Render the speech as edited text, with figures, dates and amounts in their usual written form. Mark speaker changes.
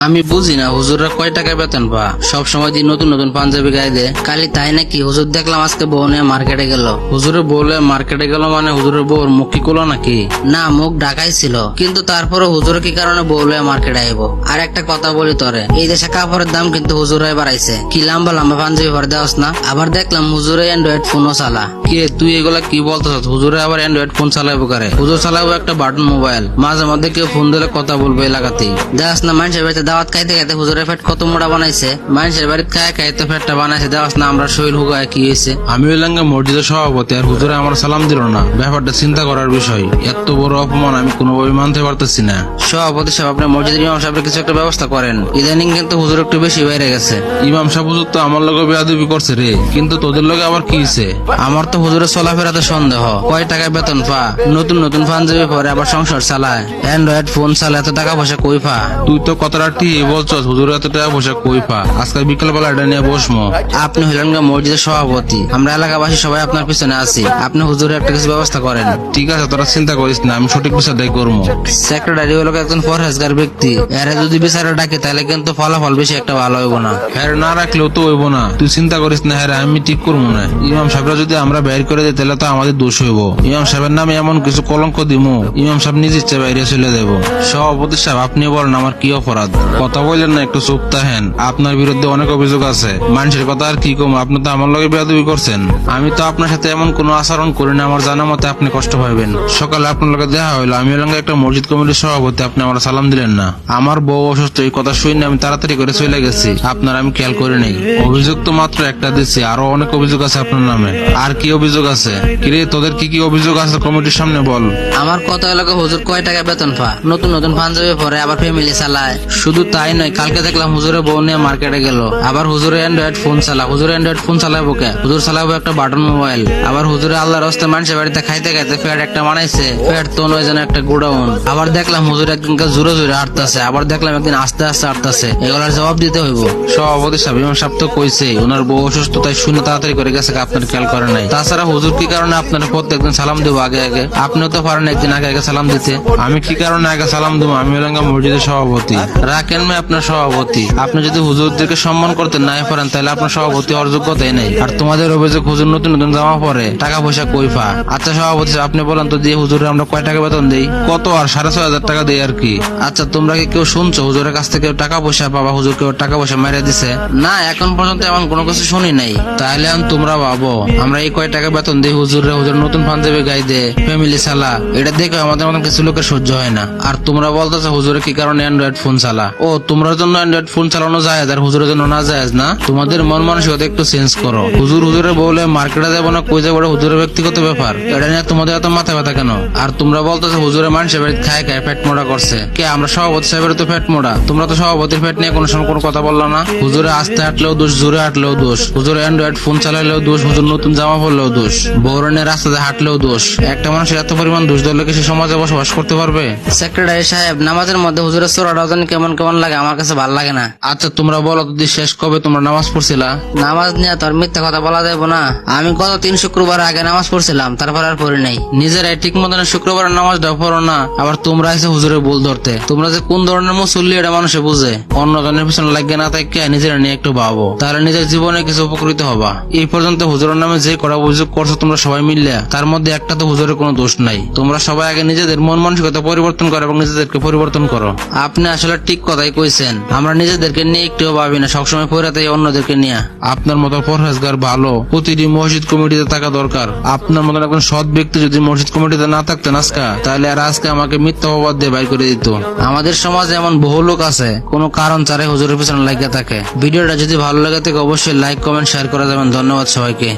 Speaker 1: আমি বুঝি না হুজুররা কয় টাকা বেতন পা সব সময় দিন নতুন নতুন পাঞ্জাবি গায়ে দেয়। কালি তাই নাকি হুজুর দেখলাম আজকে বউ নিয়ে মার্কেটে গেল। হুজুরের বউলে মার্কেটে গেল মানে হুজুরের বউর মুখ কি কুলো নাকি? না, মুখ ঢাকাই ছিল, কিন্তু তারপরে হুজুর কি কারণে বউ লয়ে মার্কেটে আইব? আর একটা কথা বলি তোরে, এই দেশে কাপড়ের দাম কিন্তু হুজুরাই বাড়াইছে। কি লম্বা লম্বা পাঞ্জাবি ভর দেওয়াস না? আবার দেখলাম হুজুরে অ্যান্ড্রয়েড ফোনও চালা। কে তুই এগুলা কি বলতেছ? হুজুরে আবার অ্যান্ড্রয়েড ফোন চালাইবো কারে? হুজুর চালাবো একটা বাটন মোবাইল। মাঝে মধ্যে কেউ ফোন দিলে কথা বলবে এলাকাতেই। দেওয়াস না মানুষের বাড়িতে দাওয়াত খাইতে খাইতে হুজুরের পেট কত মোটা বানাইছে। মানুষের বাড়িতে খায় খাইতে পেটটা বানাইছে। দেওয়াস না আমরা শরীর হুগায় কি হয়েছে?
Speaker 2: আমি হইলাম মসজিদের সভাপতি আর হুজুরে আমার সালাম দিল না। ব্যাপারটা চিন্তা করার বিষয়। এত বড় অপমান আমি কোনোভাবে মানতে পারতেছি না।
Speaker 1: সভাপতি সাহেব, আপনি মসজিদের ইমাম সাহেবের কিছু একটা ব্যবস্থা করেন। ইদানিং কিন্তু হুজুর একটু বেশি বাইরে গেছে।
Speaker 2: ইমাম সাহেব হুজুর তো আমার লগে বেয়াদবি করছে রে, কিন্তু তোদের লগে আবার কি হইছে?
Speaker 1: আমার তো হুজুরের চলাফেরাতে সন্দেহ। কয় টাকা বেতন পা, নতুন নতুন পাঞ্জাবি পরে আবার সংসার চালায়, অ্যান্ড্রয়েড ফোন চালায়, এত টাকা পয়সা কই পা?
Speaker 2: তুই তো কথাটা ঠিক বলছস, হুজুর এত টাকা পয়সা কই পা? আজকে বিকেল বেলা এটা নিয়ে বসমো।
Speaker 1: আপনি হইলেন মসজিদের সভাপতি, আমরা এলাকাবাসী সবাই আপনার পিছনে আছি। আপনি হুজুরের একটা কিছু ব্যবস্থা করেন।
Speaker 2: ঠিক আছে, তোরা চিন্তা করিস না, আমি সঠিক বিচারটাই করবো।
Speaker 1: সেক্রেটারি হলো একজন পরহেজগার ব্যক্তি, এরা যদি বিচারে ডাকে তাহলে কিন্তু ফলাফল বেশি একটা ভালো হইব না।
Speaker 2: হ্যাঁ না রাখলেও তো হইব না, তুই চিন্তা করিস না। হ্যাঁ আমি ঠিক করবো না। ইমাম সাহেবরা যদি আমরা বাইর করে দিই তাহলে তো আমাদের দোষ হইব। ইমাম সাহেবের নামে এমন কিছু কলঙ্ক দিমু, ইমাম সাহেব নিজ ইচ্ছে বাইরে চলে দেবো। সভাপতি সাহেব, আপনি বলেন আমার কি অপরাধ? কথা বললেন না, একটু চুপ থাকেন। আপনার বিরুদ্ধে অনেক অভিযোগ আছে। মানুষের কথা আর কি কম, আপনি তো আমার লগে বেয়াদবি করছেন। আমি তো আপনার সাথে এমন কোনো আচরণ করি না। আমার জানা মতে আপনি কষ্ট পাইবেন। সকালে আপনার লগে দেখা হইলো, আমি হলাম একটা মসজিদ কমিটির সভাপতি, আপনি আমার সালাম দিলেন না। আমার বউ অসুস্থ, এই কথা শুনে আমি তাড়াতাড়ি করে চলে গেছি। আপনার আমি খেয়াল করি নাই। অভিযোগ তো মাত্র একটা দিচ্ছি, আরো অনেক অভিযোগ আছে আপনার নামে। আর কি অভিযোগ আছে? কিরে তোদের কি কি অভিযোগ আছে কমিটির সামনে বল।
Speaker 1: আমার কথা এলাকা হুজুর কয় টাকা বেতন পা, নতুন নতুন পাঞ্জাবি পরে আবার ফ্যামিলি চালায়। শুধু তাই নয়, কালকে দেখলাম হুজুরের বউ নিয়ে মার্কেটে গেল। আবার হুজুরে অ্যান্ড্রয়েড ফোন চালা। হুজুরে অ্যান্ড্রয়েড ফোন চালাবো কে? হুজুর চালাবো একটা বাটন মোবাইল। আবার হুজুরে আল্লাহর রাস্তায় মানুষের বাড়িতে খাইতে খাইতে ফ্যাট একটা বানাইছে। ফ্যাট তো নয় যেন একটা গোডাউন। আবার দেখলাম হুজুর একদিনকে জোরে জোরে হাঁটতেছে, আবার দেখলাম একদিন আস্তে আস্তে হাঁটতেছে। এগুলার জবাব দিতে হইব।
Speaker 2: সভাপতি সাহেব, ইমাম সাহেব তো কইছে ওনার বউ অসুস্থ, তাই শুনে তাড়াতাড়ি করে গেছে, আপনার খেয়াল করে নাই। তাছাড়া হুজুর কি কারণে আপনার প্রত্যেকদিন সালাম দেবো আগে আগে? আপনিও তো পারেন একদিন আগে আগে সালাম দিতে। আমি কি কারণে আগে সালাম দেবো? আমি হলাম মসজিদের সভাপতি। রাখেন মে আপনার সভাপতি। আপনি যদি হুজুরদেরকে সম্মান করতে নাই পারেন তাহলে আপনার সভাপতি হওয়ার যোগ্যতাই নেই। আর তোমাদের অভিযোগ হুজুর নতুন নতুন জামা পরে, টাকা পয়সা কই পা? আচ্ছা সভাপতি সাহেব, আপনি বলেন তো দিয়ে হুজুরে আমরা কয় টাকা বেতন দেই? কত? আর 6,500 টাকা দেই আর কি। আচ্ছা তোমরা কি কেউ শুনছো হুজুরের কাছ থেকে টাকা পয়সা পাবা? হুজুর কেউ টাকা পয়সা মেরে দিছে?
Speaker 1: না, এখন পর্যন্ত এমন কোনো কিছু শুনি নাই।
Speaker 2: তাহলে তোমরা ভাবো আমরা এই কয় টাকা বেতন দিই হুজুরে? হুজুর নতুন পাঞ্জাবি গাই দে, ফ্যামিলি চালা, এটা দেখে আমাদের মতন কিছু লোকের সহ্য হয় না। আর তোমরা বলতেছো হুজুরে কি কারণে অ্যান্ড্রয়েড ফোন চালা? ও, তোমরা জন্য অ্যান্ড্রয়েড ফোন চালানো যায় আর হুজুরের জন্য না যায় না? তোমাদের মন মানসিকতা একটু চেঞ্জ করো। হুজুরের বলে মার্কেটে যাবো না কই যাবো, হুজুরের ব্যক্তিগত ব্যাপার। এটা নিয়ে তোমাদের এত মাথা ব্যথা কেন? আর তোমরা বলতেছো হুজুরে মানুষের বাড়িতে খায় খায় পেট মোড়া করছে। কে? আমরা সভাপতি সাহেবের তো পেট মোড়া। তোমরা তো সভাপতির পেট নিয়ে কোনো সময় কোনো কথা বললো না। হুজুরে আস্তে হাঁটলেও দোষ, জোরে হাঁটলেও দোষ। হুজুরে অ্যান্ড্রয়েড ফোন চালাইলেও দোষ, হুজুর নতুন জামা পরলেও দোষ, বৌরনের রাস্তাতে হাঁটলেও দোষ। একটা মানুষের এত পরিমাণ দোষ ধরলে কি সে সমাজে বসবাস করতে পারবে?
Speaker 1: সেক্রেটারি সাহেব, নামাজের মধ্যে হুজুরের চোরাটাও জানি কেমন কেমন লাগে, আমার কাছে ভালো লাগে না।
Speaker 2: আচ্ছা তোমরা বলো তো, শেষ কবে তোমরা নামাজ পড়ছিলা?
Speaker 1: নামাজ নিয়ে তো আর মিথ্যা কথা বলা যাবো না। আমি গত 3 শুক্রবার আগে নামাজ পড়ছিলাম, তারপর আর পড়ি নাই।
Speaker 2: নিজেরাই ঠিক মতন শুক্রবারের নামাজটা পড়ো না, আবার তোমরা এসে হুজুরের ভুল ধরতে। তোমরা যে কোন ধরনের মুসল্লি এটা মানুষে বুঝে। অন্যজনের পিছনে লাগিয়ে না থাকে নিজেরা নিয়ে একটু ভাবো, তাহলে নিজের জীবনে কিছু উপকৃত হবা। এই পর্যন্ত হুজুরের নামে যে করা অভিযোগ করছো তোমরা সবাই মিললে, তার মধ্যে একটা তো হুজুরের কোনো দোষ নাই। তোমরা সবাই আগে নিজেদের মন মানসিকতা পরিবর্তন করো এবং নিজেদেরকে পরিবর্তন করো।
Speaker 1: আপনি আসলে ঠিক কথাই কইছেন। আমরা নিজেদেরকে নিয়ে একটুও ভাবি না, সবসময় পড়াতেই অন্যদেরকে নিয়ে।
Speaker 2: আপনার মতো পরহেজগার ভালো প্রতিটি মসজিদ কমিটিতে থাকা দরকার। আপনার মতো একজন সৎ ব্যক্তি যদি মসজিদ কমিটিতে না থাকতেন আজকে, তাহলে আর আজকে আমাকে মিথ্যা অপবাদ দিয়ে বাইর করে দিত।
Speaker 1: আমাদের সমাজে এমন বহু লোক আছে কোনো কারণ ছাড়াই হুজুরের পিছনে লাগিয়ে থাকে। ভিডিওটা যদি ভালো লাগে থাকে অবশ্যই লাইক, কমেন্ট, শেয়ার করে যাবেন। ধন্যবাদ সবাইকে।